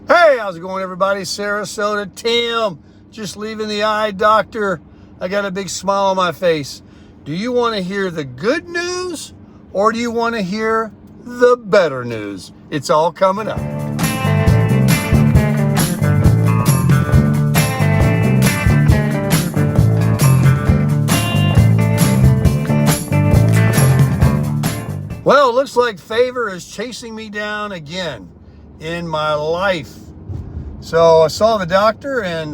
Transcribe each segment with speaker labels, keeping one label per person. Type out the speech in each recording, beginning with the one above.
Speaker 1: Hey, how's it going, everybody? Sarasota, Tim, just leaving the eye doctor. I got a big smile on my face. Do you want to hear the good news or do you want to hear the better news? It's all coming up. Well, it looks like favor is chasing me down again in my life. So I saw the doctor, and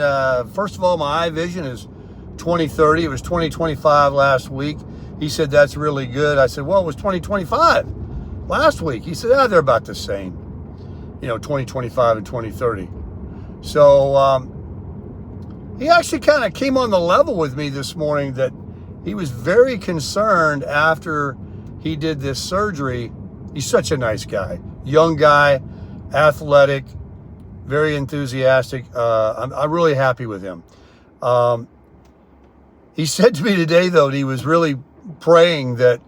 Speaker 1: first of all, my eye vision is 20/30. It was 20/25 last week. He said that's really good. I said, well, it was 20/25 last week. He said, they're about the same, 20/25 and 20/30. So he actually kind of came on the level with me this morning that he was very concerned after he did this surgery. He's such a nice guy, young guy, athletic, very enthusiastic. I'm really happy with him. He said to me today, though, that he was really praying that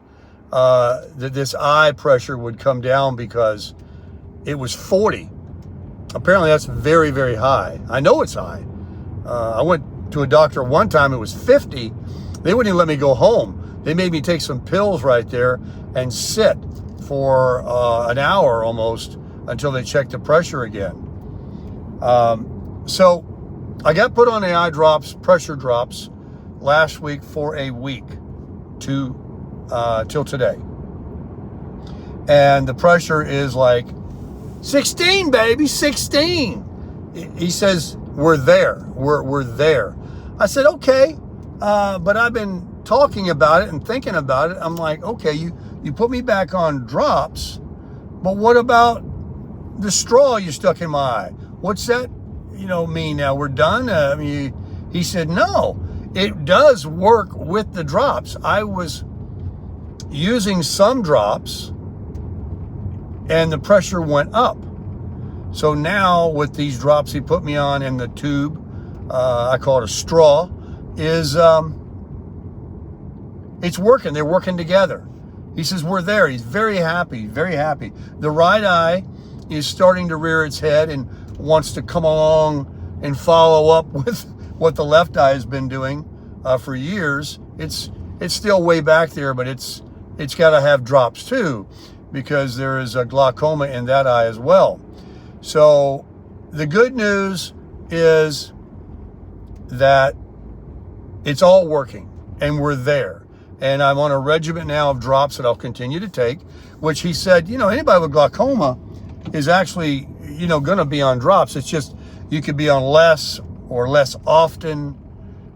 Speaker 1: that this eye pressure would come down because it was 40. Apparently, that's very, very high. I know it's high. I went to a doctor one time. It was 50. They wouldn't even let me go home. They made me take some pills right there and sit for an hour almost until they checked the pressure again. So I got put on the eye drops, pressure drops, last week for a week till today. And the pressure is like 16, baby, 16. He says, we're there. We're there. I said, okay. But I've been talking about it and thinking about it. I'm like, okay, you put me back on drops, but what about the straw you stuck in my eye? What's that, mean now? We're done? He said, no, it does work with the drops. I was using some drops and the pressure went up. So now with these drops he put me on in the tube, I call it a straw, is it's working. They're working together. He says, we're there. He's very happy, very happy. The right eye is starting to rear its head and wants to come along and follow up with what the left eye has been doing for years. It's still way back there, but it's got to have drops too, because there is a glaucoma in that eye as well. So the good news is that it's all working and we're there. And I'm on a regimen now of drops that I'll continue to take, which he said, anybody with glaucoma is actually, going to be on drops. It's just you could be on less or less often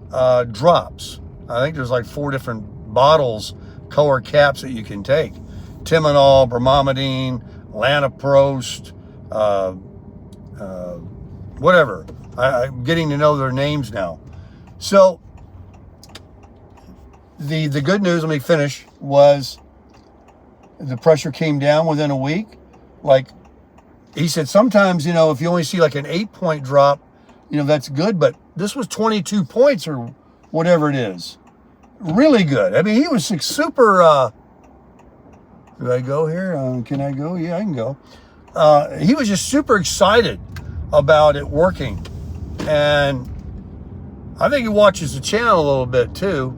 Speaker 1: drops. I think there's like 4 different bottles, color caps that you can take. Timolol, bromamidine, Lanaprost, whatever. I'm getting to know their names now. So the good news, let me finish, was the pressure came down within a week. Like he said, sometimes, if you only see like an 8-point drop, that's good. But this was 22 points or whatever it is. Really good. I mean, he was super, do I go here? Can I go? Yeah, I can go. He was just super excited about it working. And I think he watches the channel a little bit too.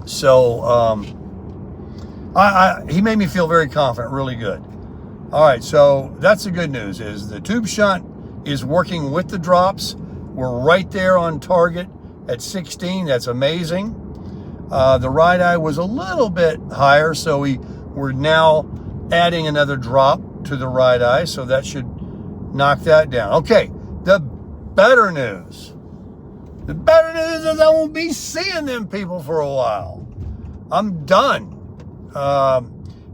Speaker 1: So he made me feel very confident, really good. All right, so that's the good news, is the tube shunt is working with the drops. We're right there on target at 16. That's amazing. The right eye was a little bit higher, so we're now adding another drop to the right eye, so that should knock that down. Okay, the better news. The better news is I won't be seeing them people for a while. I'm done.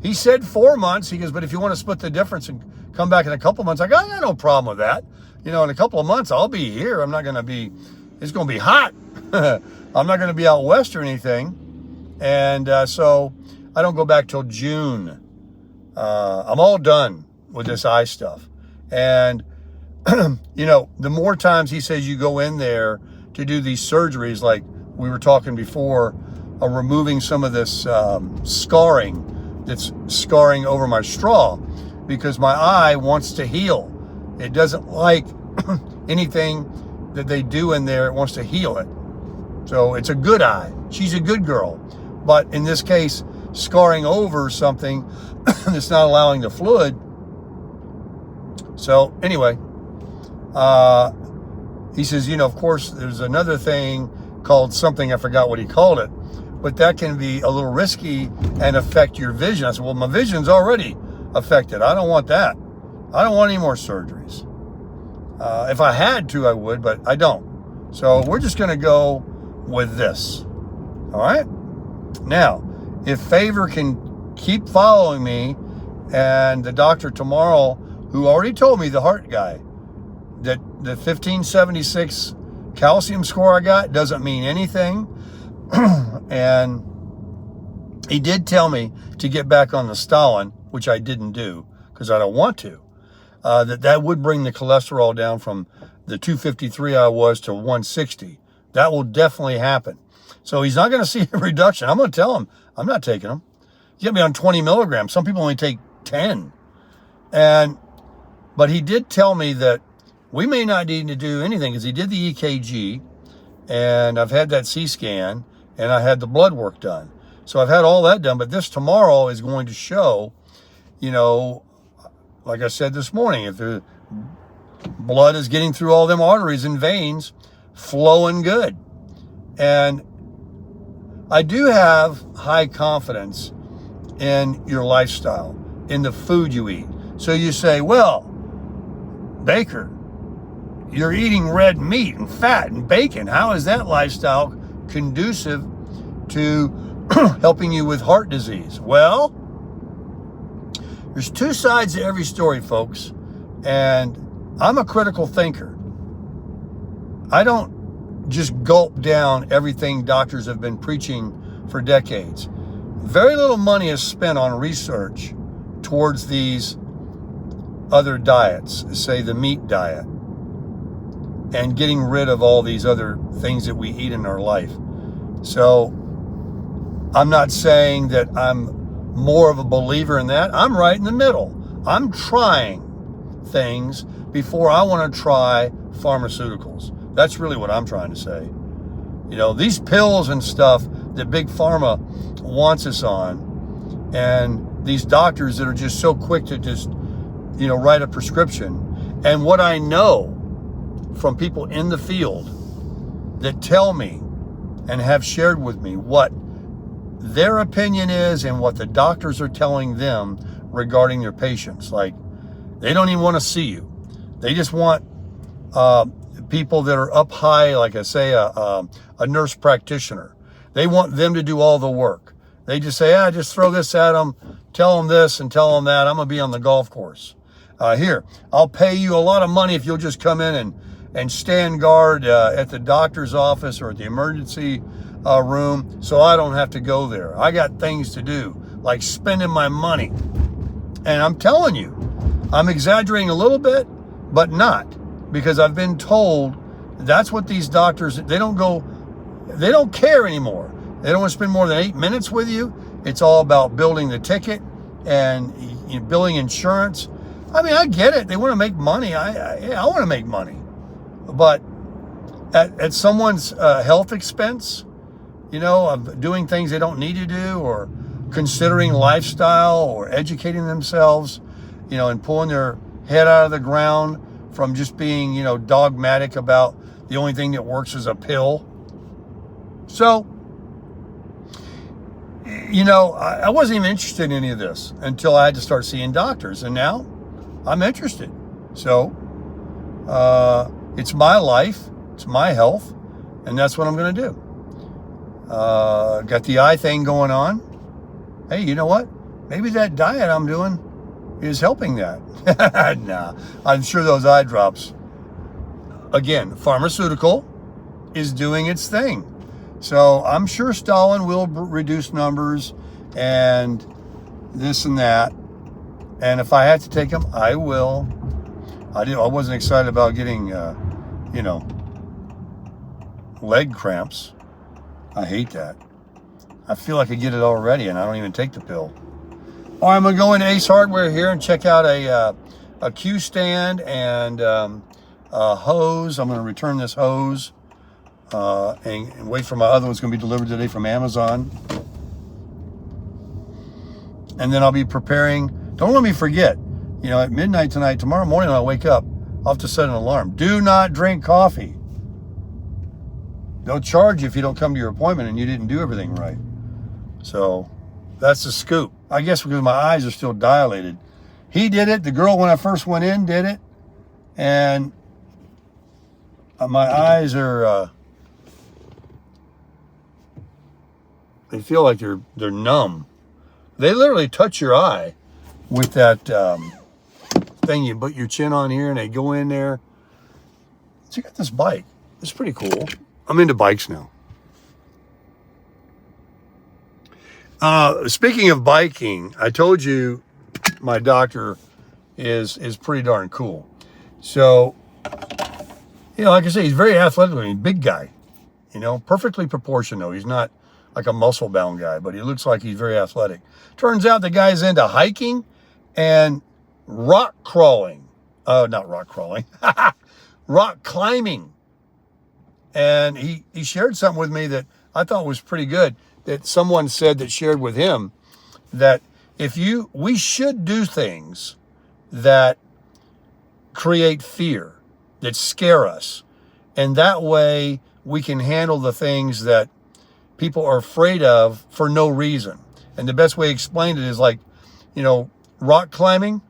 Speaker 1: He said 4 months. He goes, but if you want to split the difference and come back in a couple months, I got no problem with that. In a couple of months, I'll be here. I'm not going to be, it's going to be hot. I'm not going to be out west or anything. And so I don't go back till June. I'm all done with this eye stuff. And, the more times he says you go in there to do these surgeries, like we were talking before, removing some of this scarring that's scarring over my straw, because my eye wants to heal. It doesn't like anything that they do in there. It wants to heal it. So it's a good eye. She's a good girl. But in this case, scarring over something that's not allowing the fluid. So anyway, he says, of course, there's another thing called something, I forgot what he called it, but that can be a little risky and affect your vision. I said, well, my vision's already affected. I don't want that. I don't want any more surgeries. If I had to, I would, but I don't. So we're just going to go with this. All right? Now, if Favor can keep following me, and the doctor tomorrow, who already told me, the heart guy, that the 1576 calcium score I got doesn't mean anything. And he did tell me to get back on the Stalin, which I didn't do because I don't want to. That would bring the cholesterol down from the 253 I was to 160. That will definitely happen. So he's not going to see a reduction. I'm going to tell him I'm not taking them. Get me on 20 milligrams. Some people only take 10. But he did tell me that we may not need to do anything because he did the EKG, and I've had that C scan, and I had the blood work done. So I've had all that done, but this tomorrow is going to show, like I said this morning, if the blood is getting through all them arteries and veins, flowing good. And I do have high confidence in your lifestyle, in the food you eat. So you say, well, Baker, you're eating red meat and fat and bacon. How is that lifestyle conducive to helping you with heart disease? Well, there's two sides to every story, folks. And I'm a critical thinker. I don't just gulp down everything doctors have been preaching for decades. Very little money is spent on research towards these other diets, say the meat diet, and getting rid of all these other things that we eat in our life. So I'm not saying that I'm more of a believer in that. I'm right in the middle. I'm trying things before I want to try pharmaceuticals. That's really what I'm trying to say. These pills and stuff that Big Pharma wants us on, and these doctors that are just so quick to just, write a prescription. And what I know from people in the field that tell me and have shared with me what their opinion is and what the doctors are telling them regarding their patients. Like, they don't even want to see you. They just want people that are up high, like I say, a nurse practitioner. They want them to do all the work. They just say, just throw this at them, tell them this and tell them that. I'm going to be on the golf course. Here, I'll pay you a lot of money if you'll just come in and stand guard at the doctor's office or at the emergency room so I don't have to go there. I got things to do, like spending my money. And I'm telling you, I'm exaggerating a little bit, but not, because I've been told that's what these doctors, they don't care anymore. They don't want to spend more than 8 minutes with you. It's all about building the ticket and billing insurance. I mean, I get it. They want to make money. I want to make money. But at someone's health expense, of doing things they don't need to do, or considering lifestyle, or educating themselves, and pulling their head out of the ground from just being, dogmatic about the only thing that works is a pill. So, I wasn't even interested in any of this until I had to start seeing doctors. And now I'm interested. So, it's my life, it's my health, and that's what I'm going to do. Got the eye thing going on. Hey, you know what? Maybe that diet I'm doing is helping that. Nah, I'm sure those eye drops, again, pharmaceutical, is doing its thing. So I'm sure Stalin will reduce numbers and this and that. And if I have to take them, I will. I wasn't excited about getting, leg cramps. I hate that. I feel like I get it already and I don't even take the pill. All right, I'm going to go into Ace Hardware here and check out a a Q stand and a hose. I'm going to return this hose and wait for my other one's going to be delivered today from Amazon. And then I'll be preparing. Don't let me forget, you know, at midnight tonight, tomorrow morning when I wake up, I'll have to set an alarm. Do not drink coffee. They'll charge you if you don't come to your appointment and you didn't do everything right. So that's the scoop. I guess because my eyes are still dilated. He did it. The girl, when I first went in, did it. And my eyes are, they feel like they're numb. They literally touch your eye with that thing. You put your chin on here and they go in there. So you got this bike. It's pretty cool. I'm into bikes now. Speaking of biking, I told you my doctor is pretty darn cool. So, you know, like I say, he's very athletic. He's a big guy, you know, perfectly proportioned though. He's not like a muscle-bound guy, but he looks like he's very athletic. Turns out the guy's into hiking and rock crawling. Not rock crawling. Rock climbing. And he shared something with me that I thought was pretty good, that someone said that shared with him, that we should do things that create fear, that scare us. And that way we can handle the things that people are afraid of for no reason. And the best way to explain it is like, you know, rock climbing.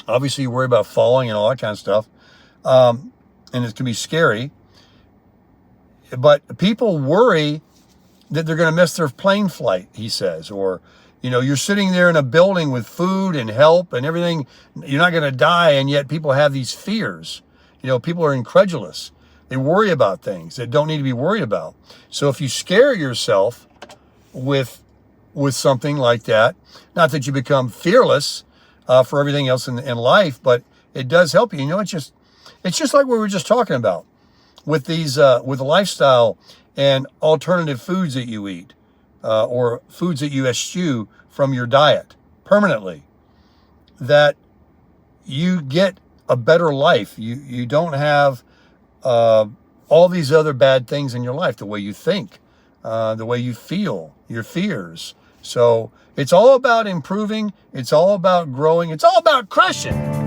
Speaker 1: Obviously you worry about falling and all that kind of stuff. And it can be scary. But people worry that they're going to miss their plane flight, he says. Or, you know, you're sitting there in a building with food and help and everything. You're not going to die, and yet people have these fears. You know, people are incredulous. They worry about things that don't need to be worried about. So if you scare yourself with something like that, not that you become fearless for everything else in life, but it does help you. You know, it's just like we were just talking about with these, with the lifestyle and alternative foods that you eat, or foods that you eschew from your diet permanently, that you get a better life. You don't have all these other bad things in your life, the way you think, the way you feel, your fears. So it's all about improving. It's all about growing. It's all about crushing.